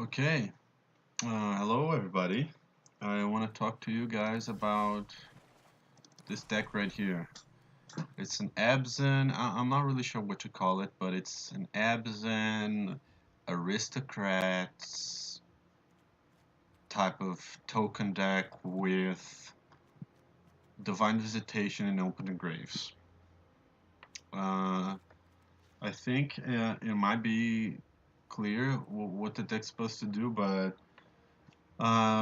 Okay, hello everybody. I want to talk to you guys about this deck right here. It's an Abzan, I'm not really sure what to call it, but it's an Abzan Aristocrats type of token deck with Divine Visitation and Opening Graves. I think it might be clear what the deck's supposed to do, but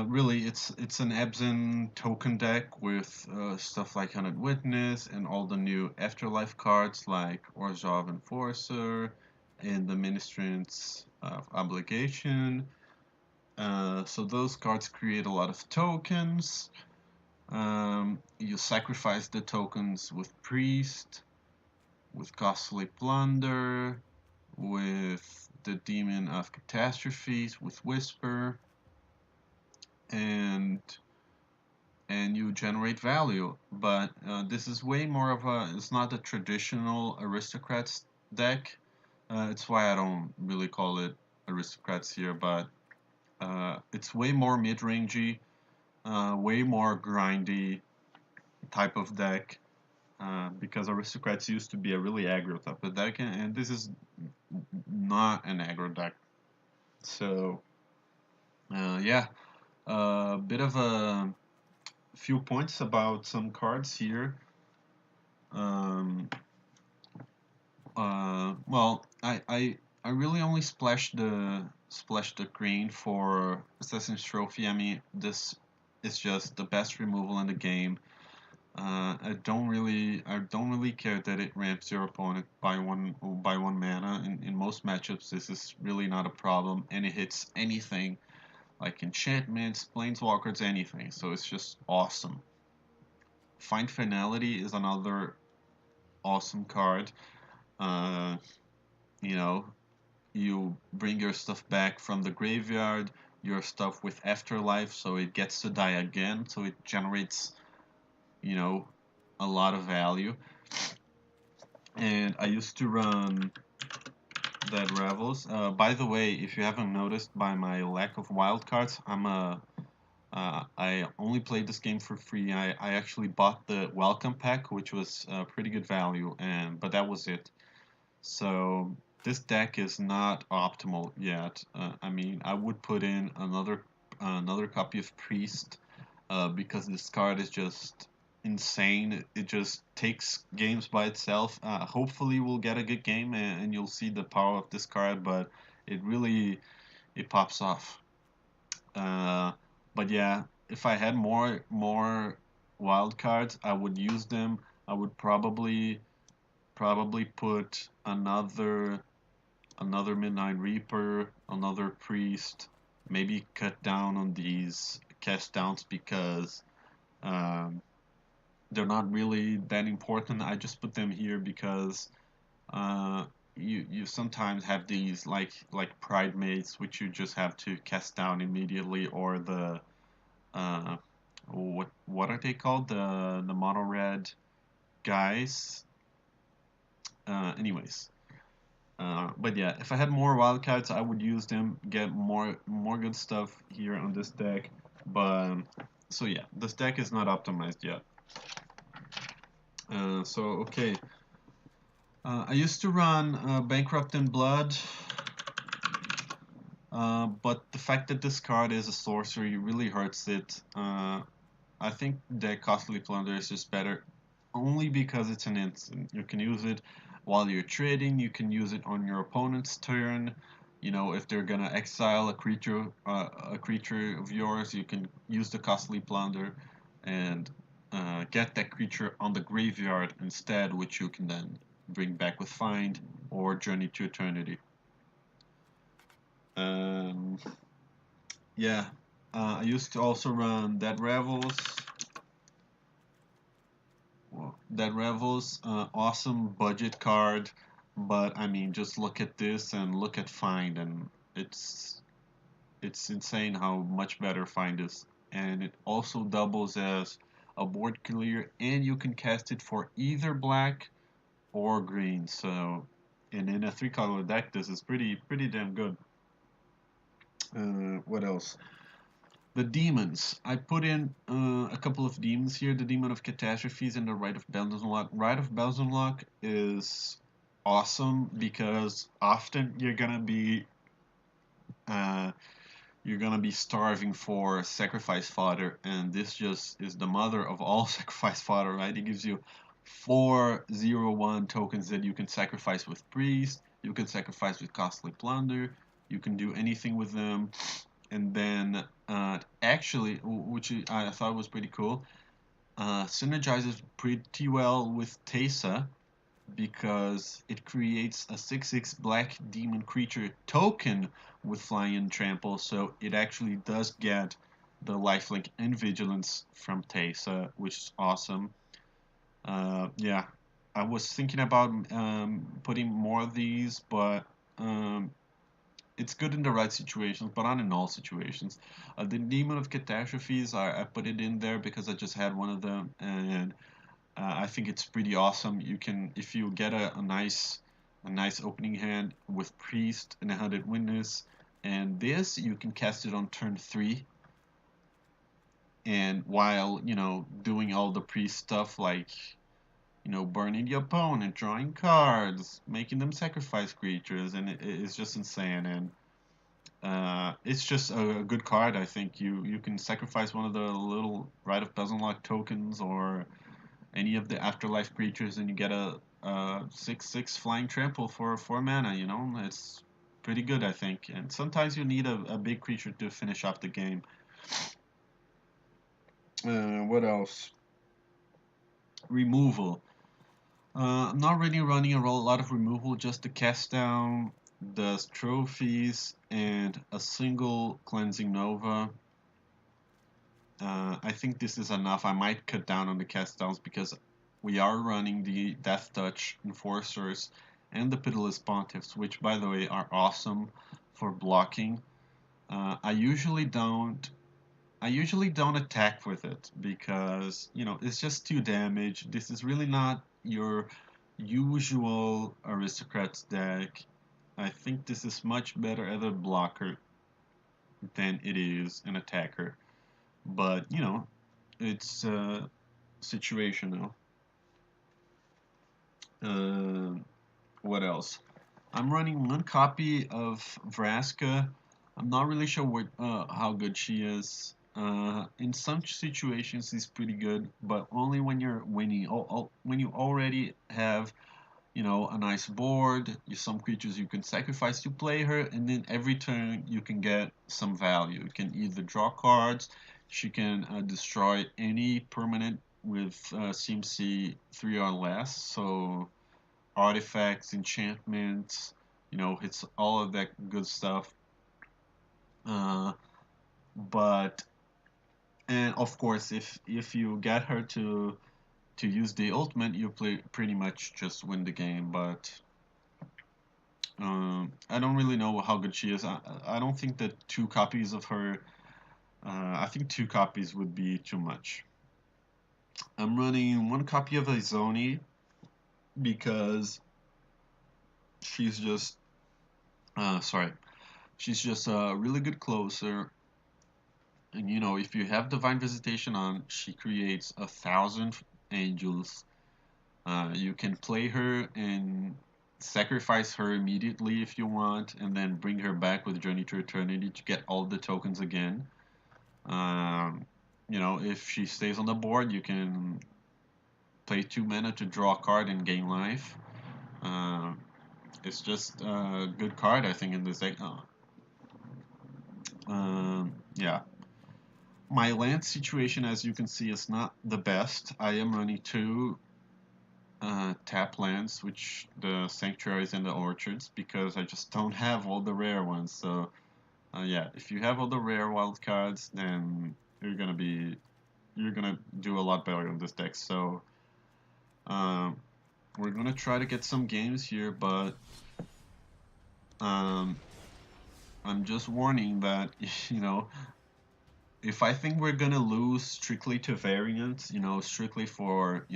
really, it's an Abzan token deck with stuff like Hunted Witness and all the new afterlife cards like Orzhov Enforcer and the Ministrant's Obligation. So those cards create a lot of tokens. You sacrifice the tokens with Priest, with Costly Plunder, with the Demon of Catastrophes, with Whisper, and you generate value. But this is way more of it's not a traditional Aristocrats deck. It's why I don't really call it Aristocrats here, but it's way more mid-rangey, way more grindy type of deck. Because Aristocrats used to be a really aggro type of deck, and this is not an aggro deck. So yeah, a bit of a few points about some cards here. Well, I really only splashed the green for Assassin's Trophy. I mean, this is just the best removal in the game. I don't really care that it ramps your opponent by one mana. In most matchups, this is really not a problem, and it hits anything like enchantments, planeswalkers, anything. So it's just awesome. Find Finality is another awesome card. You know, you bring your stuff back from the graveyard, your stuff with afterlife, so it gets to die again, so it generates, a lot of value. And I used to run Dead Revels. By the way, if you haven't noticed by my lack of wildcards, I only played this game for free. I actually bought the welcome pack, which was pretty good value, but that was it. So this deck is not optimal yet. I mean, I would put in another copy of Priest because this card is just insane. It just takes games by itself. Hopefully, we'll get a good game and you'll see the power of this card, but it pops off. But yeah, if I had more wild cards, I would use them. I would probably put another Midnight Reaper, another Priest, maybe cut down on these cast downs because they're not really that important. I just put them here because you sometimes have these like Pride Mates, which you just have to cast down immediately, or the what are they called, the mono red guys. Anyways, but yeah, if I had more wildcards, I would use them, get more good stuff here on this deck. But so yeah, this deck is not optimized yet. So okay, I used to run Bankrupt in Blood, but the fact that this card is a sorcery really hurts it. I think that Costly Plunder is just better, only because it's an instant. You can use it while you're trading. You can use it on your opponent's turn. You know, if they're gonna exile a creature of yours, you can use the Costly Plunder and get that creature on the graveyard instead, which you can then bring back with Find or Journey to Eternity. Yeah, I used to also run Dead Revels. Dead Revels, awesome budget card, but I mean, just look at this and look at Find, and it's insane how much better Find is. And it also doubles as a board clear, and you can cast it for either black or green. So, and in a 3-color deck, this is pretty damn good. What else? The demons. I put in a couple of demons here. The Demon of Catastrophes and the Rite of Belzenlock. Rite of Belzenlock is awesome because often uh, you're gonna be starving for sacrifice fodder, and this just is the mother of all sacrifice fodder, right? It gives you 4/0/1 tokens that you can sacrifice with priest, you can sacrifice with costly plunder, you can do anything with them, and then actually, which I thought was pretty cool, synergizes pretty well with Teysa because it creates a 6/6 black demon creature token with flying and trample, so it actually does get the lifelink and vigilance from Teysa, which is awesome. Yeah, I was thinking about putting more of these, but it's good in the right situations, but not in all situations. The Demon of Catastrophes, I put it in there because I just had one of them, and I think it's pretty awesome. You can, if you get a nice opening hand with Priest and a 100 Witness, and this you can cast it on turn 3. And while doing all the Priest stuff like burning the opponent, drawing cards, making them sacrifice creatures, and it's just insane. And it's just a good card. I think you can sacrifice one of the little Rite of Belzenlock tokens or any of the afterlife creatures, and you get a 6/6 flying trample for 4 mana. It's pretty good, I think. And sometimes you need a big creature to finish off the game. What else? Removal. I'm not really running a lot of removal, just to cast down the trophies and a single cleansing nova. I think this is enough. I might cut down on the cast downs because we are running the Death Touch Enforcers and the Pitiless Pontiffs, which, by the way, are awesome for blocking. I usually don't attack with it because it's just 2 damage. This is really not your usual Aristocrats deck. I think this is much better as a blocker than it is an attacker. But it's situational. What else? I'm running 1 copy of Vraska. I'm not really sure how good she is. In some situations, she's pretty good, but only when you're winning. When you already have, a nice board, some creatures you can sacrifice to play her, and then every turn you can get some value. You can either draw cards, she can destroy any permanent with CMC 3 or less, so artifacts, enchantments, it's all of that good stuff. But and of course, if you get her to use the ultimate, you pretty much just win the game. But I don't really know how good she is. I don't think that 2 copies of her. I think 2 copies would be too much. I'm running 1 copy of Izoni because she's just she's just a really good closer. And if you have Divine Visitation on, she creates 1,000 angels. You can play her and sacrifice her immediately if you want, and then bring her back with Journey to Eternity to get all the tokens again. If she stays on the board, you can play 2 mana to draw a card and gain life. It's just a good card, I think, in this deck. Yeah. My land situation, as you can see, is not the best. I am running 2 tap lands, which the Sanctuaries and the Orchards, because I just don't have all the rare ones. So yeah, if you have all the rare wildcards, then you're gonna do a lot better on this deck. So we're gonna try to get some games here, but I'm just warning that if I think we're gonna lose strictly to variance, strictly for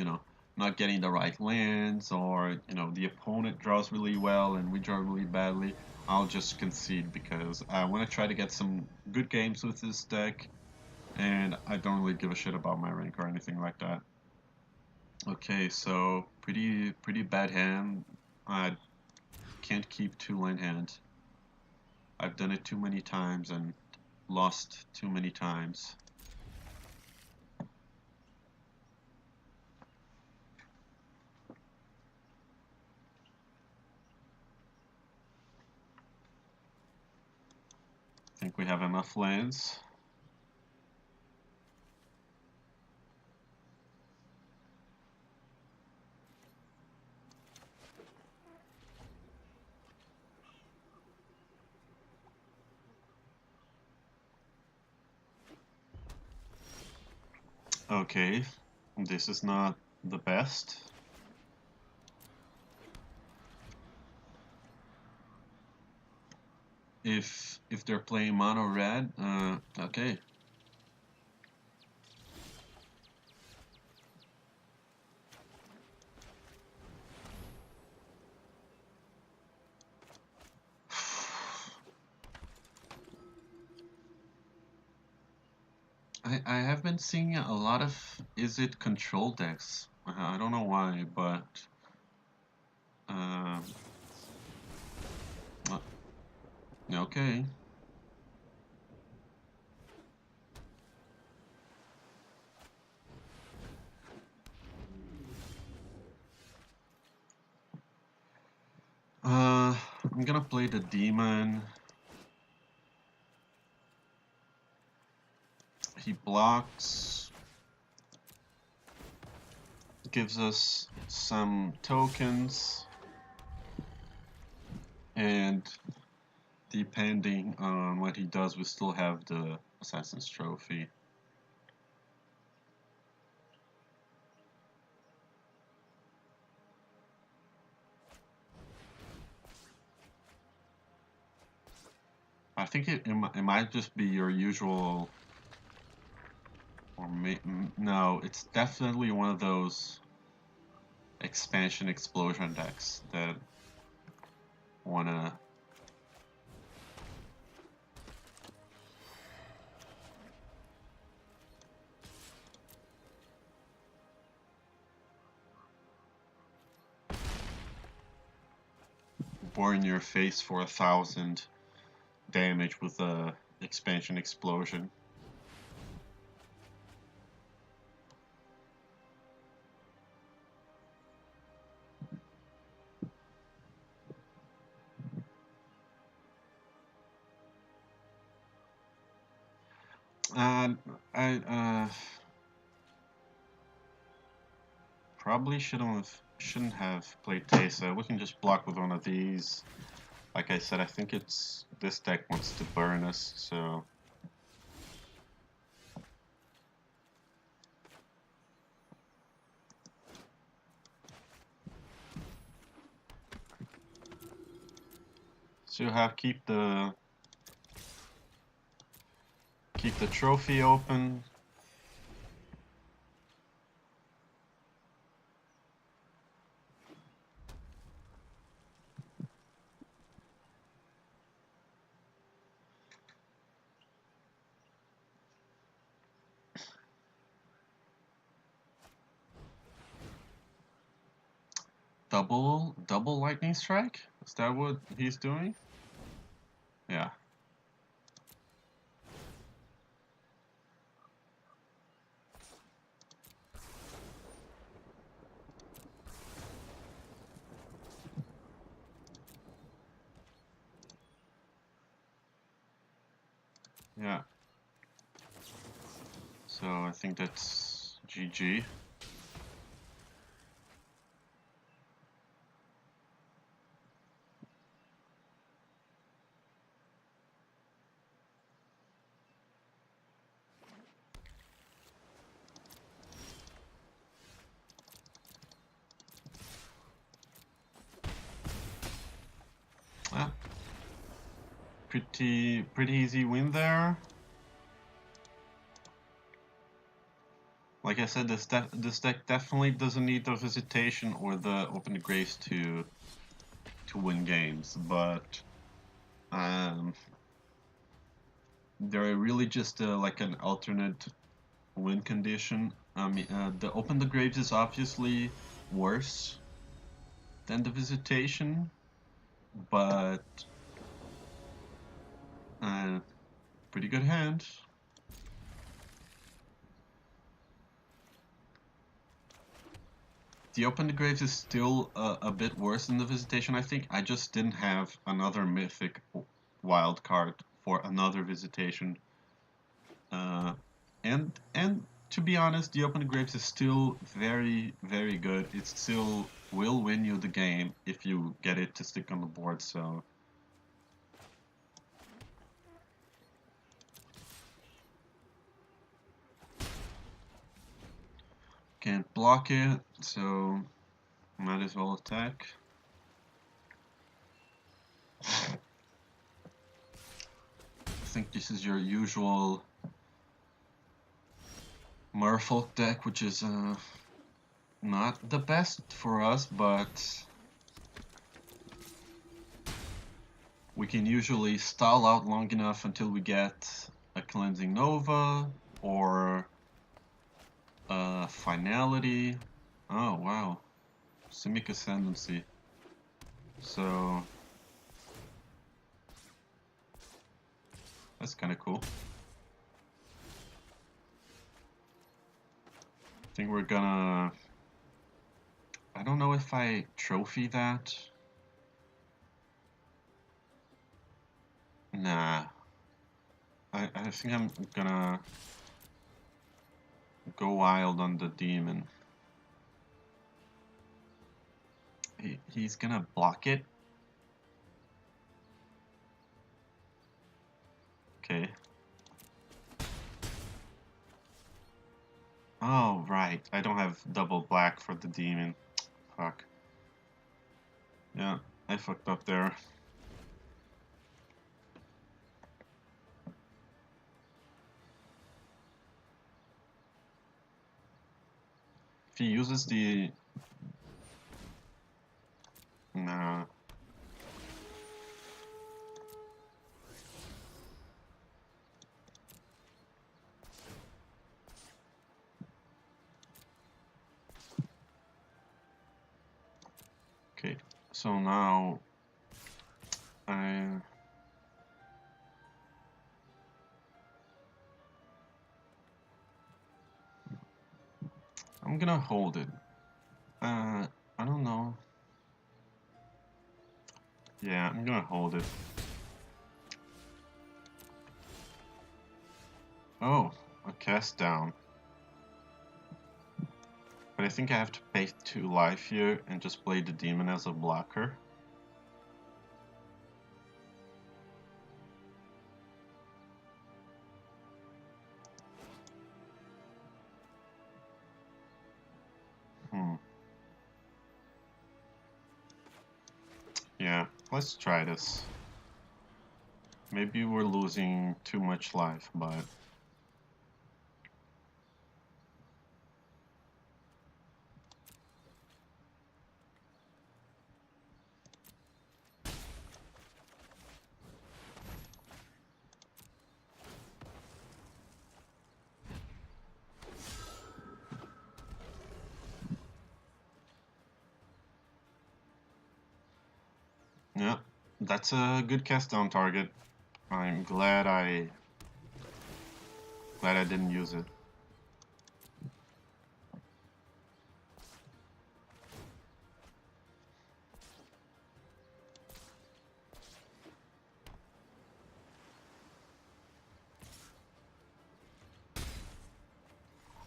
not getting the right lands, or the opponent draws really well and we draw really badly, I'll just concede because I want to try to get some good games with this deck, and I don't really give a shit about my rank or anything like that. Okay, so pretty bad hand. I can't keep 2-line hand. I've done it too many times and lost too many times. I think we have enough lands. Okay, this is not the best. If they're playing mono red, okay. I have been seeing a lot of Izzet control decks. I don't know why, but uh, okay. I'm gonna play the demon. He blocks, gives us some tokens, and depending on what he does, we still have the Assassin's Trophy. I think it might just be your usual, or no, it's definitely one of those expansion explosion decks that wanna burn your face for 1,000 damage with a expansion explosion. I probably shouldn't have played Teysa. We can just block with one of these. Like I said, I think it's this deck wants to burn us, so you have keep the trophy open. Double lightning strike? Is that what he's doing? Yeah. Yeah. So I think that's GG. Ah, pretty easy win there. Like I said, this deck definitely doesn't need the Visitation or the Open the Graves to win games, but Um, they're really just like an alternate win condition. I mean, the Open the Graves is obviously worse than the Visitation, but pretty good hand. The Open the Graves is still a bit worse than the Visitation, I think. I just didn't have another mythic wild card for another Visitation. And to be honest, the Open the Graves is still very, very good. It still will win you the game if you get it to stick on the board, so... Can't block it, so might as well attack. I think this is your usual Merfolk deck, which is not the best for us, but we can usually stall out long enough until we get a Cleansing Nova or Finality. Oh wow, Simic Ascendancy. So that's kind of cool. I think we're gonna... I don't know if I trophy that. Nah. I think I'm gonna go wild on the demon. He's gonna block it. Okay. Oh, right. I don't have double black for the demon. Fuck. Yeah, I fucked up there. If he uses the... Nah. Okay, so now I'm gonna hold it. I don't know. Yeah, I'm gonna hold it. Oh, a cast down. But I think I have to pay 2 life here and just play the demon as a blocker. Yeah, let's try this. Maybe we're losing too much life, but... Yeah, that's a good cast down target. I'm glad I didn't use it.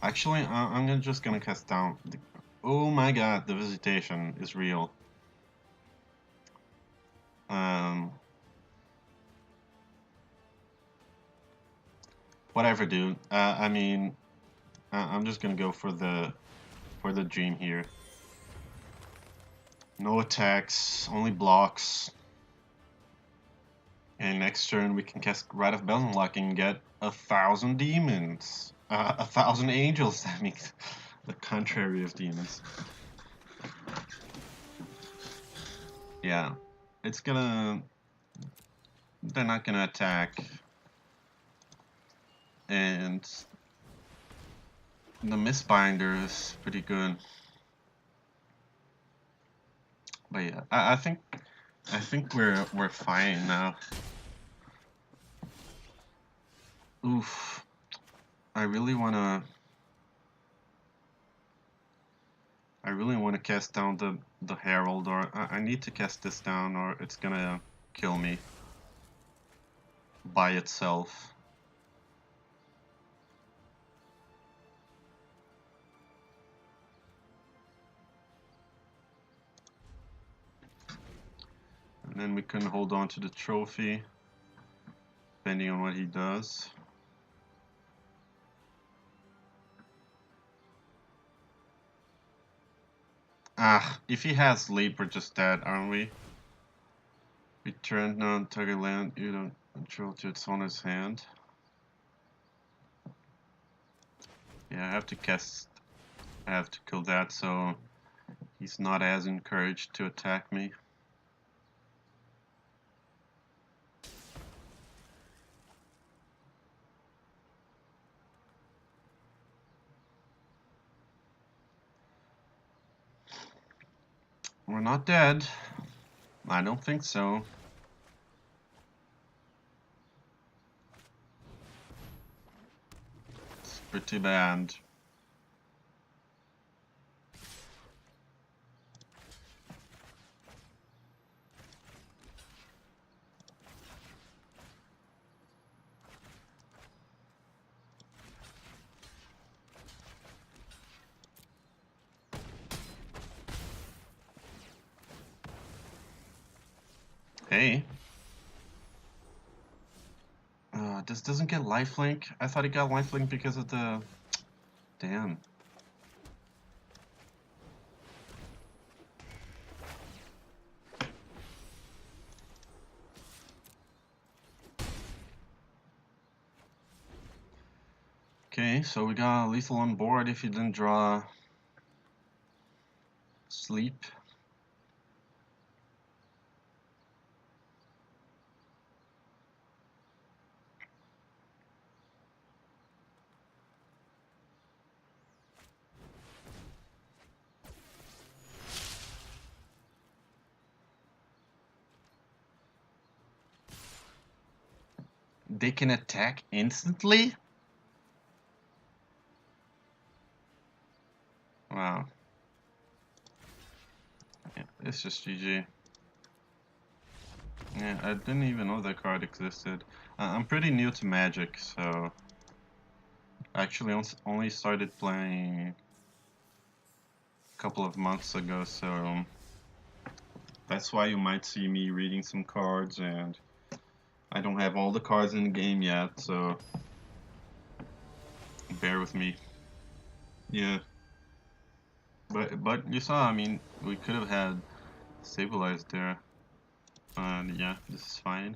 Actually, I'm just gonna cast down the... Oh my god, the Visitation is real. Whatever, dude. I mean, I'm just gonna go for the dream here. No attacks, only blocks. And next turn we can cast Rite of Belsenlock and get 1,000 demons. 1,000 angels, that means the contrary of demons. Yeah, it's gonna they're not gonna attack. And the Mistbinder is pretty good. But yeah, I think we're fine now. Oof. I really wanna cast down the Herald, or I need to cast this down, or it's gonna kill me by itself. And then we can hold on to the trophy, depending on what he does. Ah, if he has leap, we're just dead, aren't we? Return non-target land you don't control to its owner's hand. Yeah, I have to kill that, so he's not as encouraged to attack me. We're not dead. I don't think so. It's pretty bad. Hey. This doesn't get lifelink. I thought it got lifelink because of the... Damn. Okay, so we got lethal on board if you didn't draw sleep. They can attack instantly? Wow. Yeah, it's just GG. Yeah, I didn't even know that card existed. I'm pretty new to Magic, so... I actually only started playing a couple of months ago, so... That's why you might see me reading some cards, and... I don't have all the cards in the game yet, so... Bear with me. Yeah. But you saw, I mean, we could have had stabilized there. And yeah, this is fine.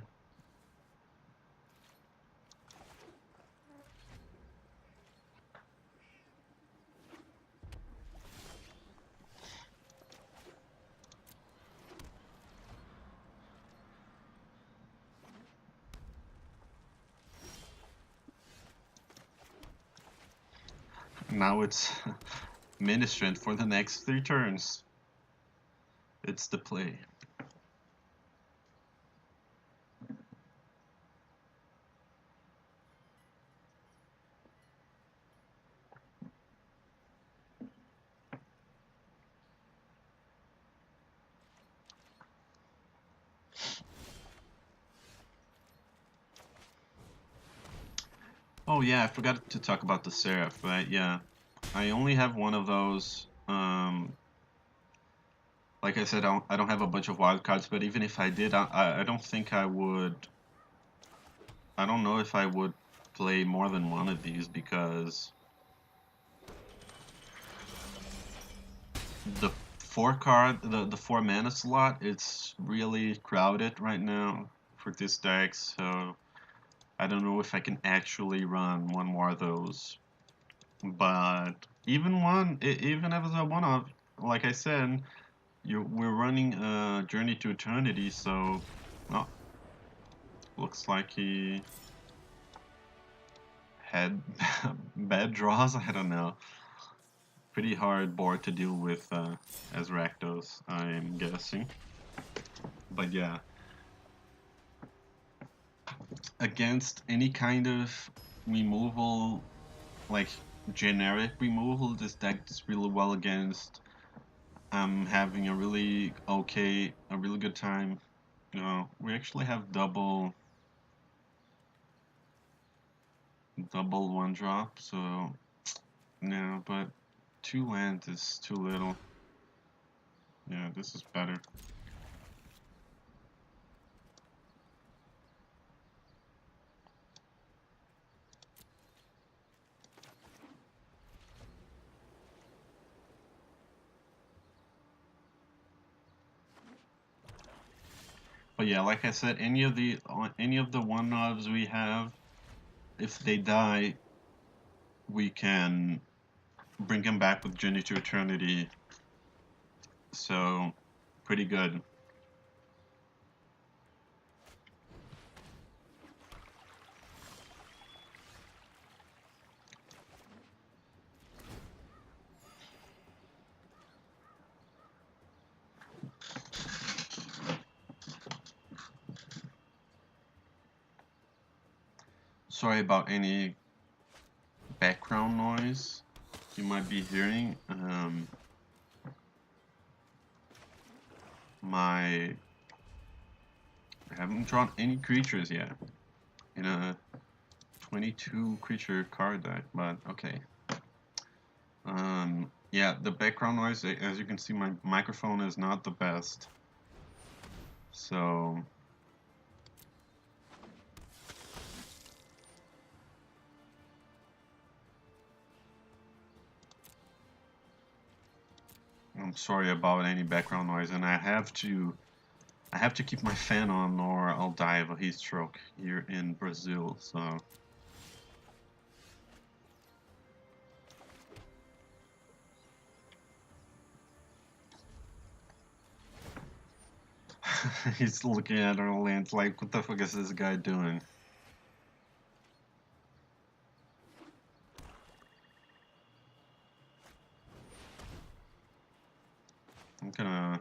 Now it's Ministrant for the next 3 turns. It's the play. Oh yeah, I forgot to talk about the Seraph, right? Yeah. I only have one of those. Like I said, I don't have a bunch of wildcards, but even if I did, I don't think I would... I don't know if I would play more than one of these, because... The 4 mana slot, it's really crowded right now for this deck, so... I don't know if I can actually run one more of those. But even even if it's a one-off, like I said, we're running Journey to Eternity, so well, Looks like he had bad draws, I don't know. Pretty hard board to deal with as Rakdos, I'm guessing. But yeah, against any kind of removal, like generic removal, this deck does really well against. I'm having a really good time. You know, we actually have double one drop, so no, but 2 lands is too little. Yeah, this is better. But yeah, like I said, any of the 1-ofs we have, if they die, we can bring them back with Journey to Eternity. So, pretty good. Sorry about any background noise you might be hearing. I haven't drawn any creatures yet in a 22 creature card deck, but okay. Yeah, the background noise, as you can see, my microphone is not the best. So I'm sorry about any background noise, and I have to keep my fan on or I'll die of a heat stroke here in Brazil, so he's looking at our land like, what the fuck is this guy doing? I'm gonna...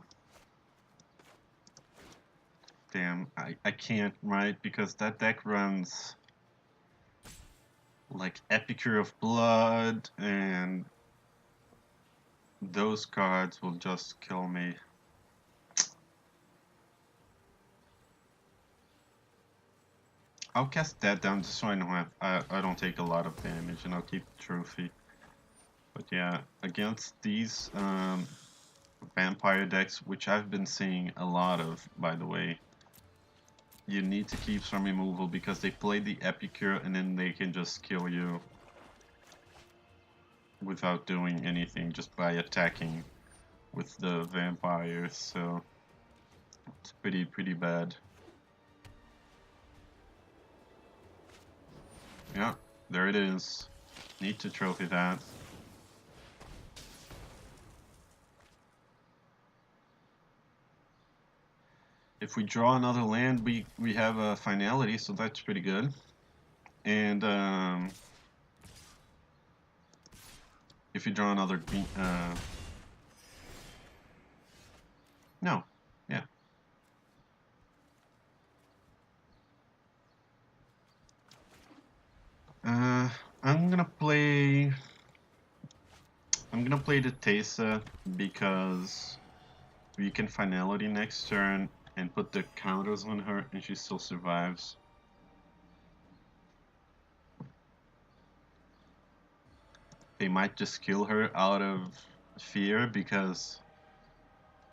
Damn, I can't, right? Because that deck runs like Epicure of Blood, and those cards will just kill me. I'll cast that down just so I don't have I don't take a lot of damage, and I'll keep the trophy. But yeah, against these vampire decks, which I've been seeing a lot of, by the way, you need to keep some removal because they play the Epicure and then they can just kill you without doing anything, just by attacking with the vampires, so it's pretty bad. Yeah, there it is. Need to trophy that. If we draw another land, we have a finality, so that's pretty good. And if you draw another green, no, yeah. I'm gonna play the Teysa because we can finality next turn and put the counters on her, and she still survives. They might just kill her out of fear because,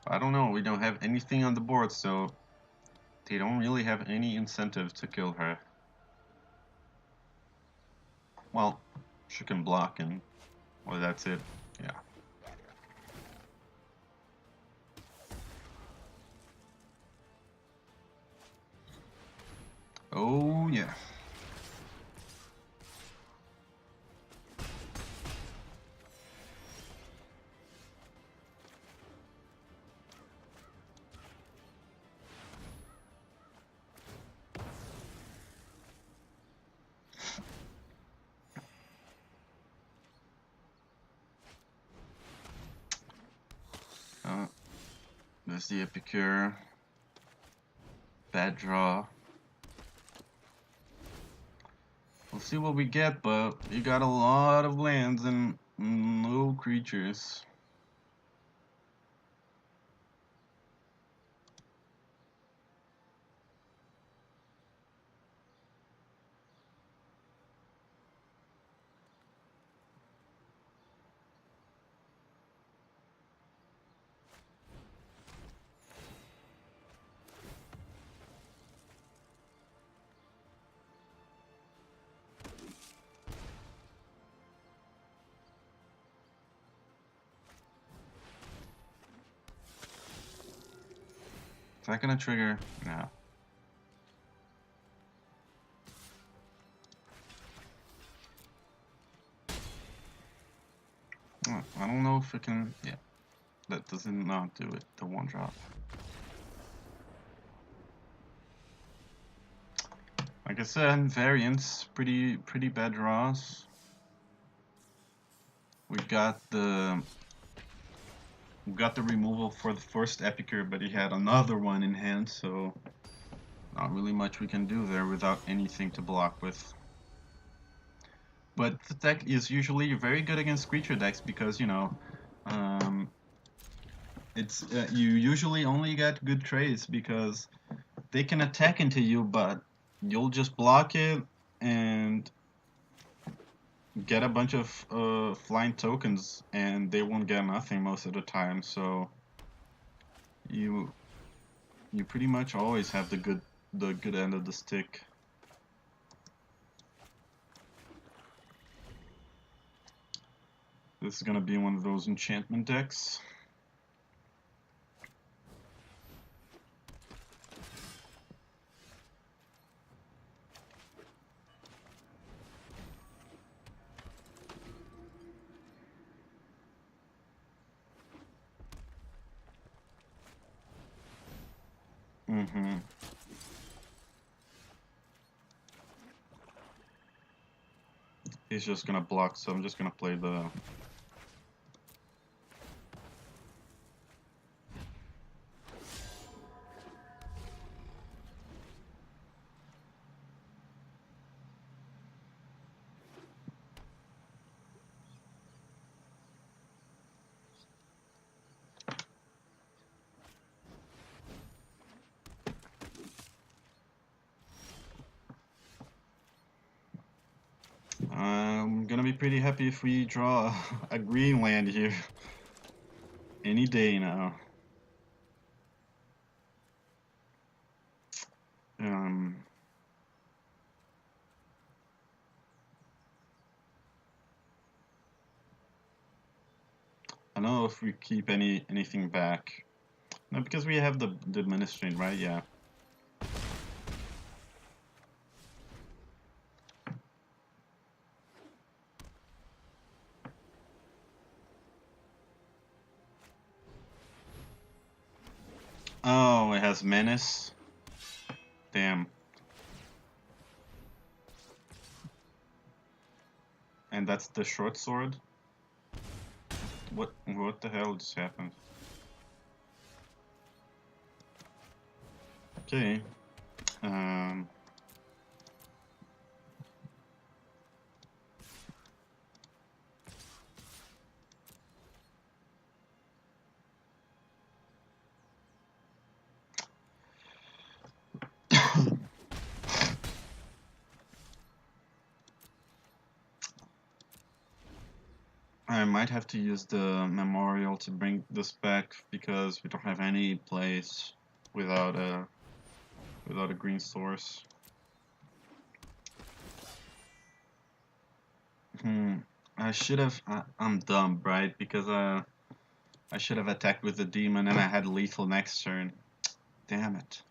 I don't know, we don't have anything on the board, so they don't really have any incentive to kill her. Well, she can block and, well, that's it. Yeah. Oh, yeah. There's the Epicure. Bad draw. We'll see what we get, but we got a lot of lands and no creatures. Is that gonna trigger? No. I don't know if it can. Yeah, that doesn't not do it. The one drop. Like I said, variants, pretty bad draws. We got the removal for the first Epicure, but he had another one in hand, so not really much we can do there without anything to block with. But the deck is usually very good against creature decks because, you know, it's you usually only get good trades because they can attack into you, but you'll just block it and get a bunch of flying tokens, and they won't get nothing most of the time. So you pretty much always have the good end of the stick. This is gonna be one of those enchantment decks. He's just gonna block, so I'm just gonna play the... I'm gonna be pretty happy if we draw a green land here. Any day now. I don't know if we keep anything back. No, because we have the administrate, right? Yeah. Oh, it has menace. Damn. And that's the short sword. What the hell just happened? Okay. I might have to use the memorial to bring this back because we don't have any place without a green source. I should have. I'm dumb, right? Because I should have attacked with the demon and I had lethal next turn. Damn it.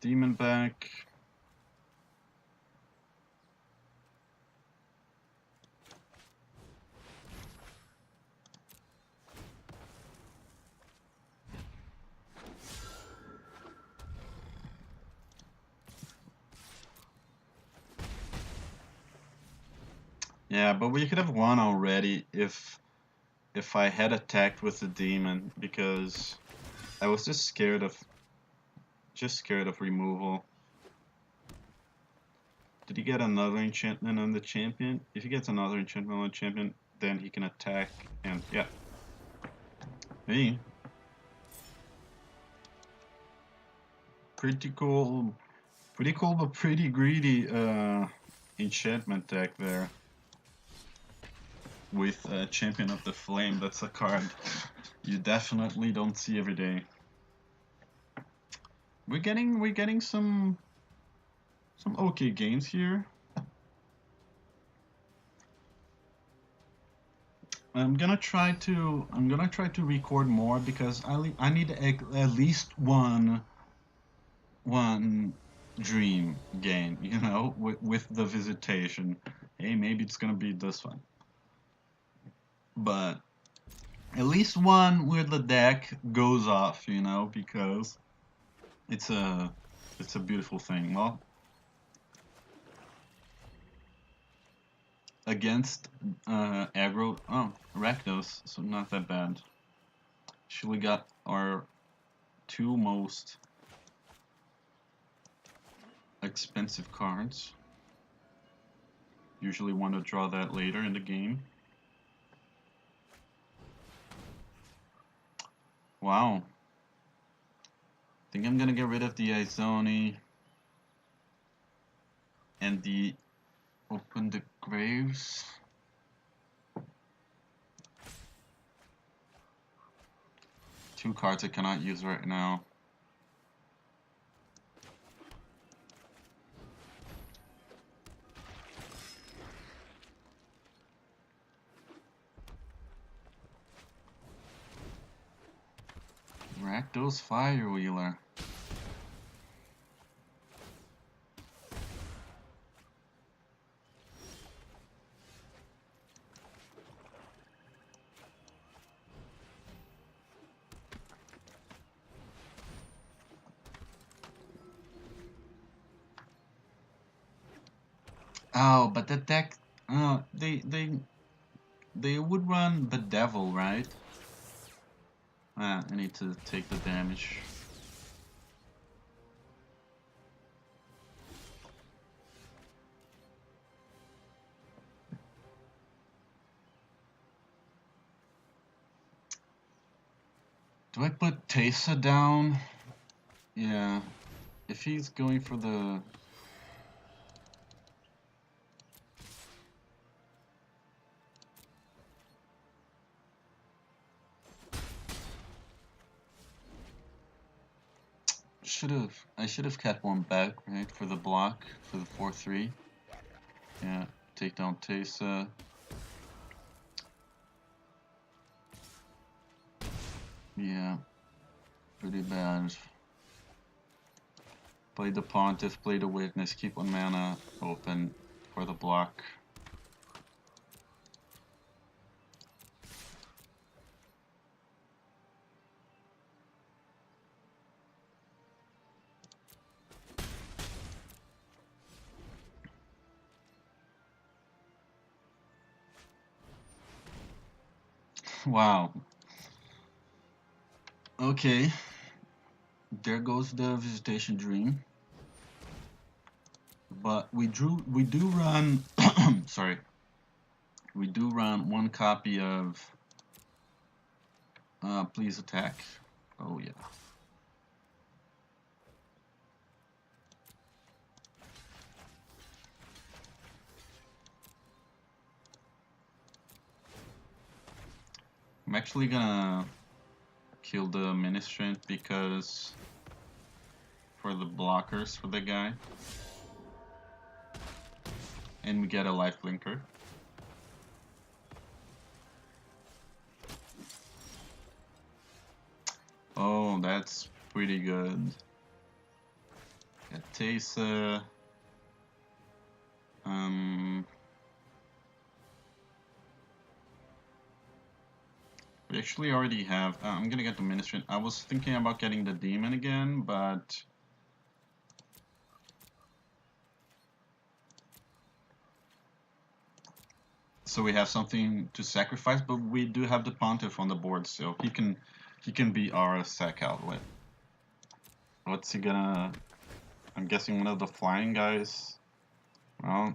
demon back. Yeah, but we could have won already if I had attacked with the demon, because I was just scared of removal. Did he get another enchantment on the champion? If he gets another enchantment on the champion, then he can attack, and yeah. Hey. Pretty cool but pretty greedy enchantment deck there. With Champion of the Flame, that's a card you definitely don't see every day. We're getting some okay games here. I'm gonna try to record more, because I need at least one dream game, you know, with the Visitation. Hey, maybe it's gonna be this one, but at least one where the deck goes off, you know, because it's a beautiful thing. Well, against aggro, Rakdos, so not that bad. Actually got our two most expensive cards. Usually want to draw that later in the game. Wow. Think I'm gonna get rid of the Izoni and the Open the Graves. Two cards I cannot use right now. Rakdos Firewheeler. Oh, but the deck, they would run the Devil, right? I need to take the damage. Do I put Teysa down? Yeah. If he's going for the... I should have kept one back, right, for the block, for the 4-3. Yeah, take down Teysa. Yeah, pretty bad. Play the Pontiff, play the Witness, keep one mana open for the block. Wow. Okay. There goes the Visitation Dream. But we do run sorry. We do run one copy of Please Attack. Oh yeah. I'm actually gonna kill the Ministrant, because for the blockers for the guy. And we get a life linker. Oh, that's pretty good. Got Teysa. We actually already have. I'm gonna get the Ministry. I was thinking about getting the Demon again, but so we have something to sacrifice. But we do have the Pontiff on the board, so he can be our sack outlet. What's he gonna? I'm guessing one of the flying guys. Well.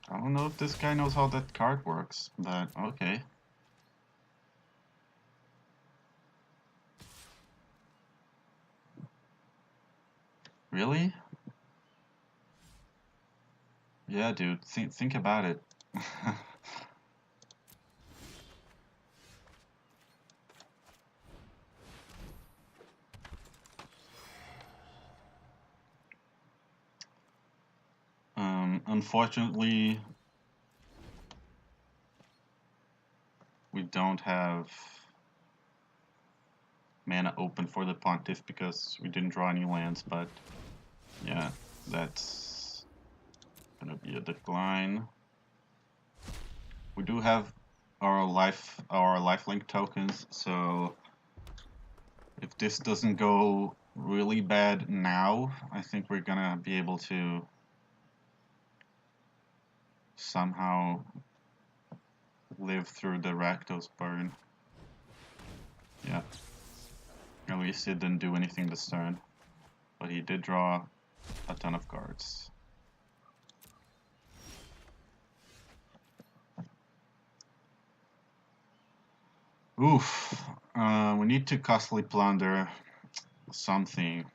I don't know if this guy knows how that card works, but okay. Really? Yeah, dude, think about it. Unfortunately, we don't have mana open for the Pontiff because we didn't draw any lands, but yeah, that's gonna be a decline. We do have our lifelink tokens, so if this doesn't go really bad now, I think we're gonna be able to somehow live through the Rakdos burn. Yeah. At least he didn't do anything this turn. But he did draw a ton of cards. Oof. We need to costly plunder something.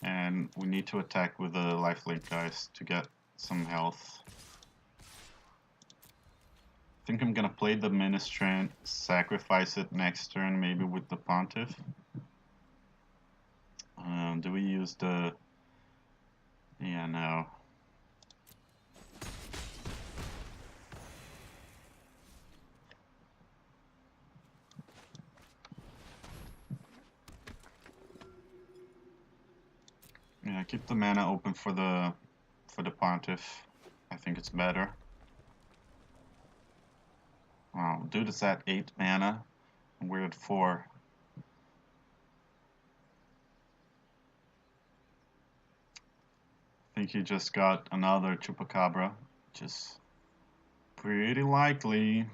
And we need to attack with the lifelink guys to get some health. I think I'm gonna play the Ministrant, sacrifice it next turn, maybe with the Pontiff. Do we use the... Yeah, no. Yeah, keep the mana open for the Pontiff. I think it's better. Wow, dude is at 8 mana, and we're at 4. I think he just got another Chupacabra, which is pretty likely.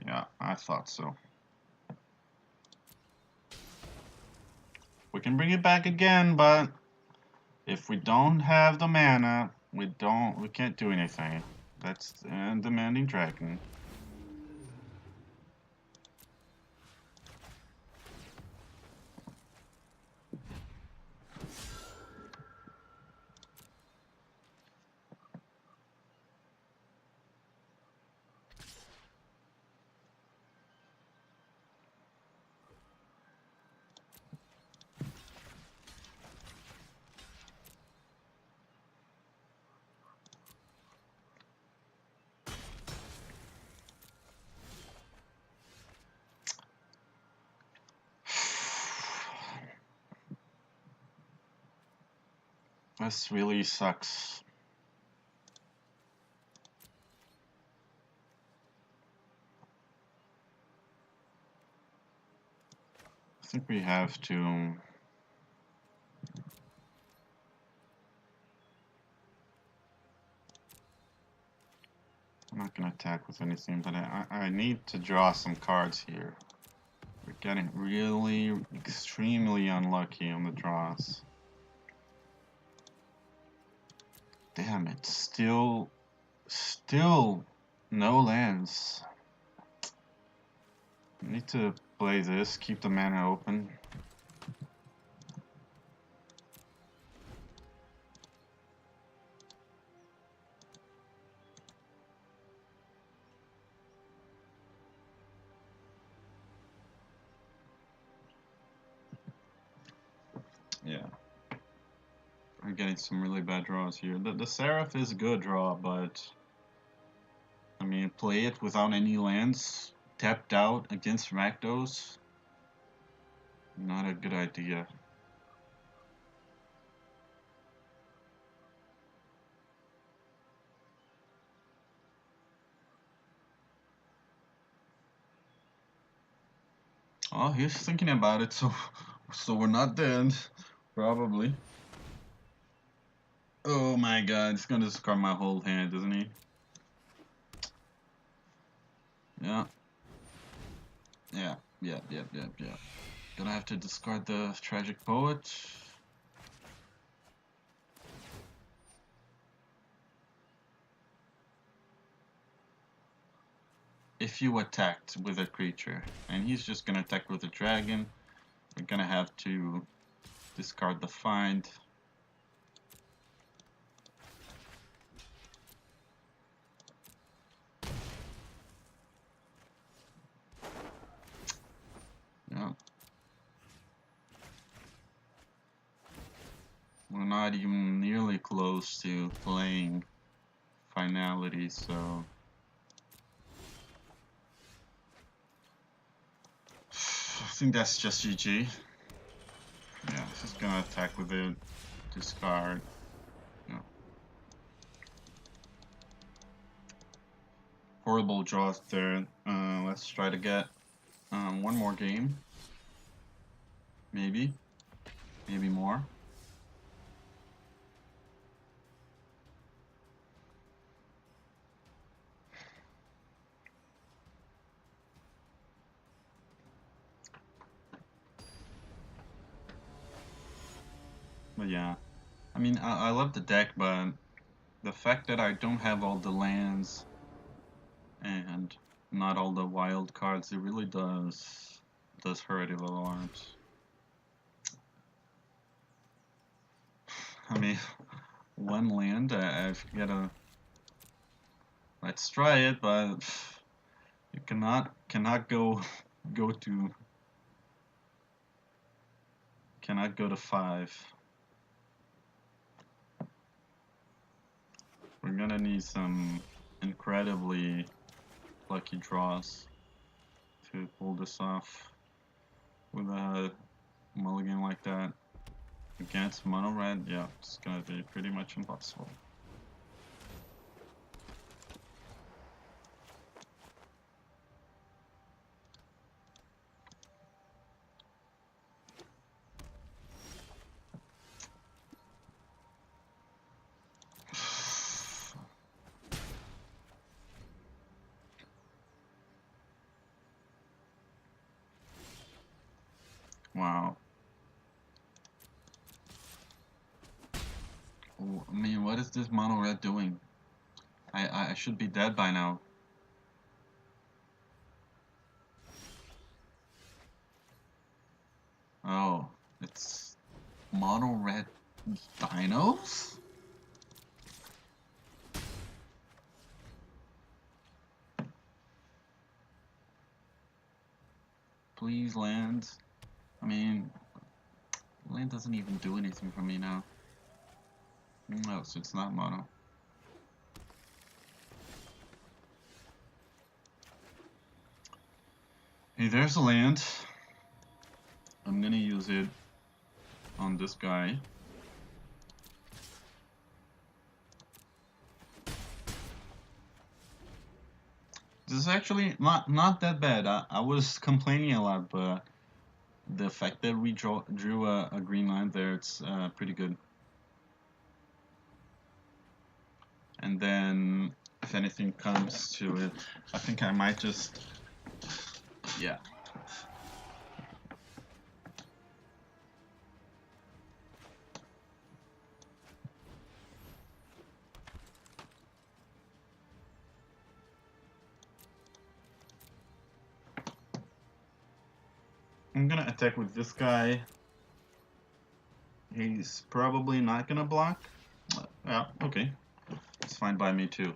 Yeah, I thought so. We can bring it back again, but if we don't have the mana, we can't do anything. That's Demanding Dragon. This really sucks. I think we have to... I'm not gonna attack with anything, but I need to draw some cards here. We're getting really extremely unlucky on the draws. Damn it, still no lands. I need to play this, keep the mana open. We're getting some really bad draws here. The Seraph is a good draw, but I mean, play it without any lands, tapped out against Rakdos. Not a good idea. Oh, he's thinking about it, so we're not dead, probably. Oh my god, he's gonna discard my whole hand, isn't he? Yeah. Yeah. Gonna have to discard the Tragic Poet. If you attacked with a creature, and he's just gonna attack with a dragon, we're gonna have to discard the Find. Yeah. We're not even nearly close to playing Finality, so I think that's just GG. Yeah, he's gonna attack with it, discard. Yeah. Horrible draws there. Let's try to get one more game. Maybe more. But yeah, I mean, I love the deck, but the fact that I don't have all the lands and not all the wild cards, it really does hurt it a lot. I mean, one land, I've gotta. Let's try it, but you cannot go to 5. We're gonna need some incredibly lucky draws to pull this off with a mulligan like that. Against mono red, yeah, it's gonna be pretty much impossible. Wow. I mean, what is this mono red doing? I should be dead by now. Oh, it's mono red dinos? Please land. I mean, land doesn't even do anything for me now. No, so it's not mono. Hey, there's a land. I'm gonna use it on this guy. This is actually not that bad. I was complaining a lot, but the fact that we drew a green line there, it's pretty good. And then, if anything comes to it, I think I might just, yeah. I'm gonna attack with this guy. He's probably not gonna block. Yeah, okay. It's fine by me too.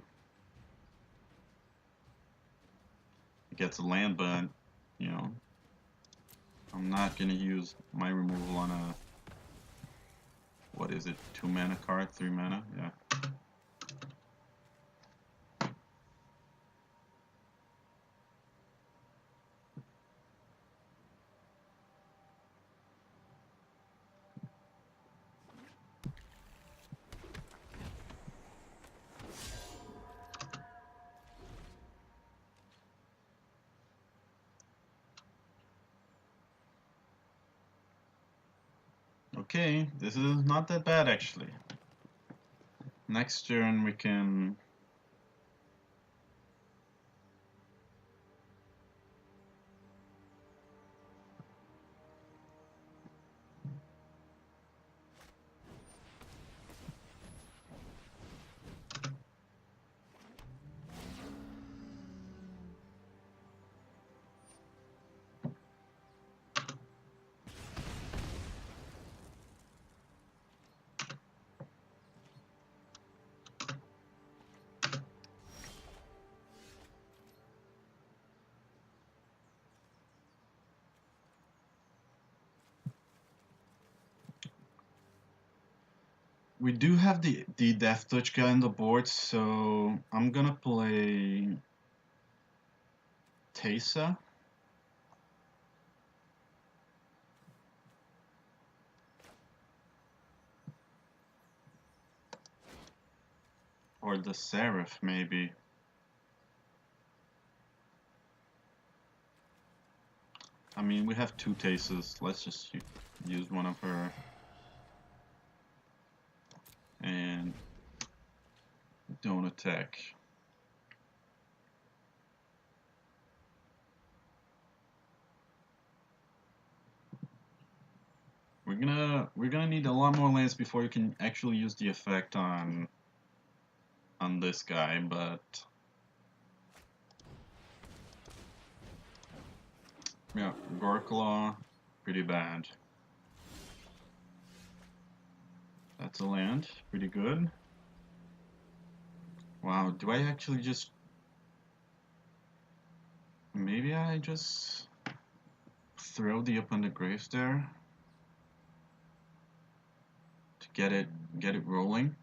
He gets a land, but, you know, I'm not gonna use my removal on a what is it? 2 mana card, 3 mana, yeah. Okay, this is not that bad actually. Next turn we can... We do have the Death Touch guy on the board, so I'm gonna play Teysa. Or the Seraph, maybe. I mean, we have 2 Teysas. Let's just use one of her. And don't attack. We're gonna need a lot more lands before you can actually use the effect on this guy, but yeah, Gorklaw, pretty bad. That's a land, pretty good. Wow, do I actually just... Maybe I just throw the Up on the Graves there to get it rolling.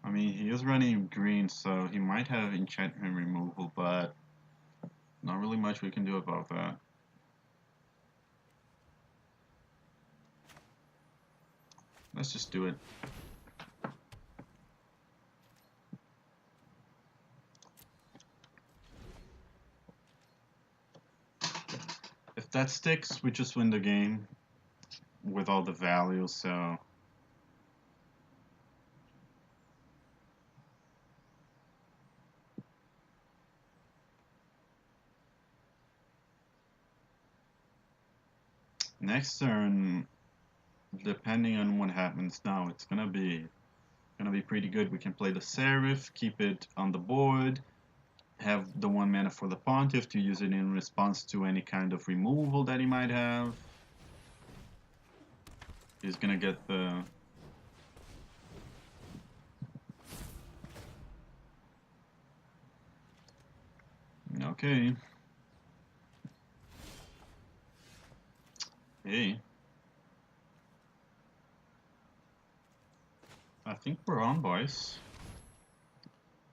I mean, he is running green, so he might have enchantment removal, but not really much we can do about that. Let's just do it. If that sticks, we just win the game with all the values, so... Next turn, depending on what happens now, it's gonna be pretty good. We can play the Seraph, keep it on the board, have the 1 mana for the Pontiff to use it in response to any kind of removal that he might have. He's gonna get the... Okay. Hey. I think we're on, boys.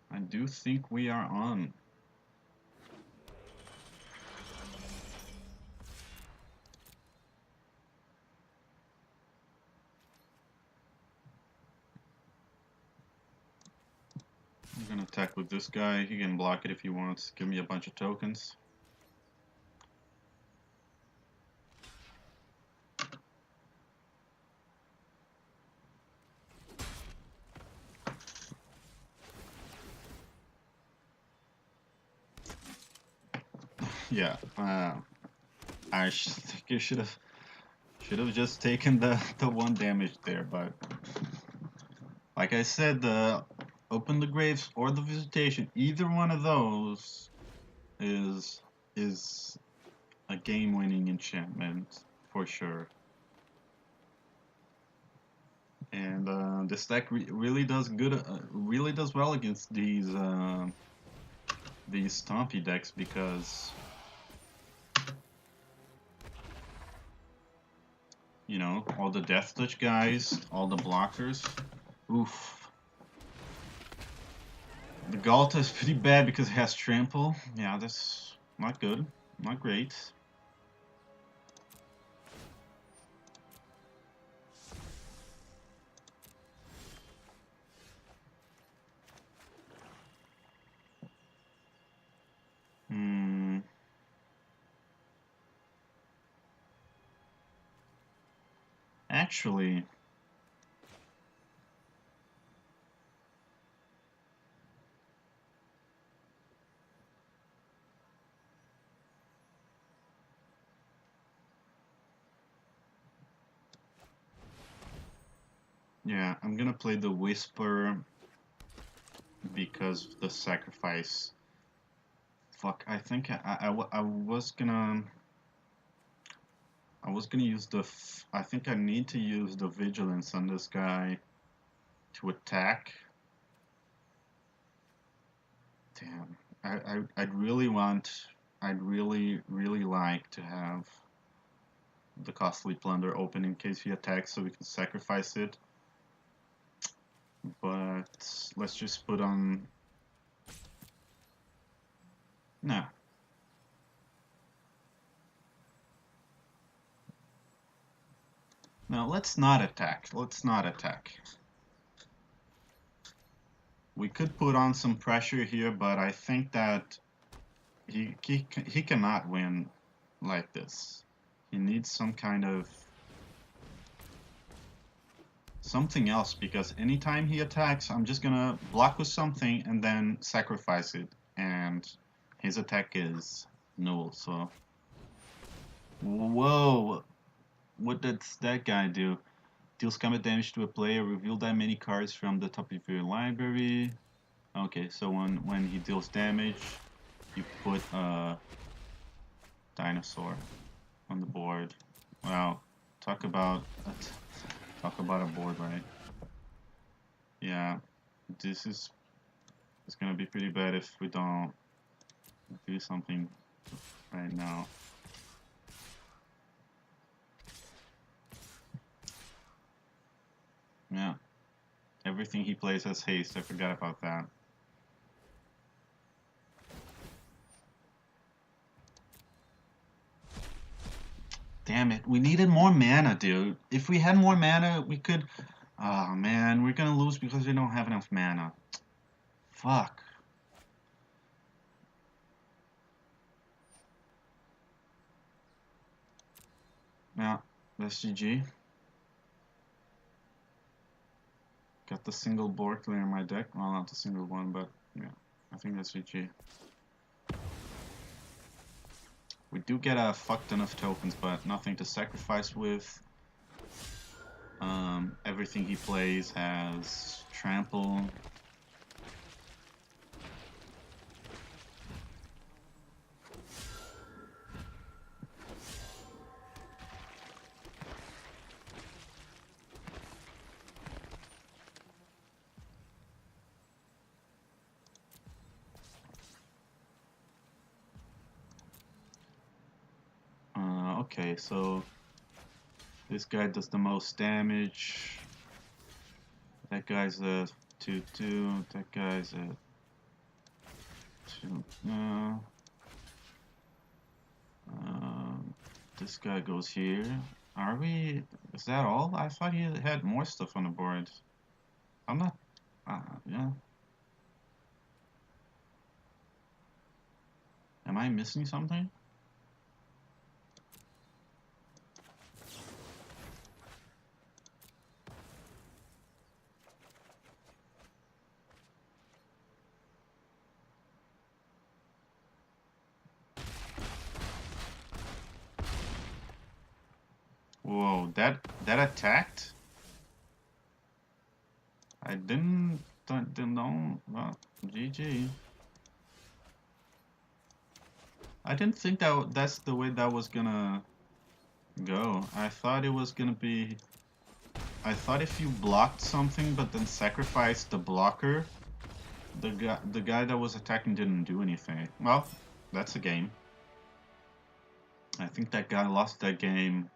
I do think we are on. I'm gonna attack with this guy. He can block it if he wants. Give me a bunch of tokens. Yeah, I think you should have just taken the 1 damage there, but like I said, Open the Graves or the Visitation, either one of those is a game-winning enchantment for sure. And this deck really does well against these these stompy decks because, you know, all the Death Touch guys, all the blockers. Oof. The Galta is pretty bad because it has Trample. Yeah, that's not good. Not great. Actually, yeah, I'm gonna play the Whisper because of the sacrifice. Fuck, I think I was gonna use the I think I need to use the Vigilance on this guy to attack. Damn, I'd really like to have the Costly Plunder open in case he attacks so we can sacrifice it. But let's just put on... No. No, let's not attack. Let's not attack. We could put on some pressure here, but I think that he cannot win like this. He needs some kind of... something else, because anytime he attacks, I'm just gonna block with something and then sacrifice it, and his attack is null, so... Whoa! What does that guy do? Deals combat damage to a player, reveal that many cards from the top of your library. Okay, so when he deals damage, you put a dinosaur on the board. Wow, talk about a board, right? Yeah, this is gonna be pretty bad if we don't do something right now. Yeah, everything he plays has haste. I forgot about that. Damn it, we needed more mana, dude. If we had more mana, we could... Oh man, we're gonna lose because we don't have enough mana. Fuck. Yeah, that's GG. Got the single board clear in my deck. Well, not the single one, but yeah, I think that's GG. We do get a fuck ton of tokens, but nothing to sacrifice with. Everything he plays has trample. Okay, so this guy does the most damage. That guy's a 2/2. That guy's a 2. This guy goes here. Are we? Is that all? I thought he had more stuff on the board. I'm not. Yeah. Am I missing something? Whoa, that attacked? I didn't know. Well, GG. I didn't think that's the way that was gonna go. I thought it was gonna be... I thought if you blocked something but then sacrificed the blocker, the guy that was attacking didn't do anything. Well, that's a game. I think that guy lost that game.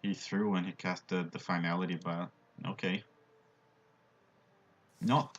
He threw when he cast the finality, but okay. No,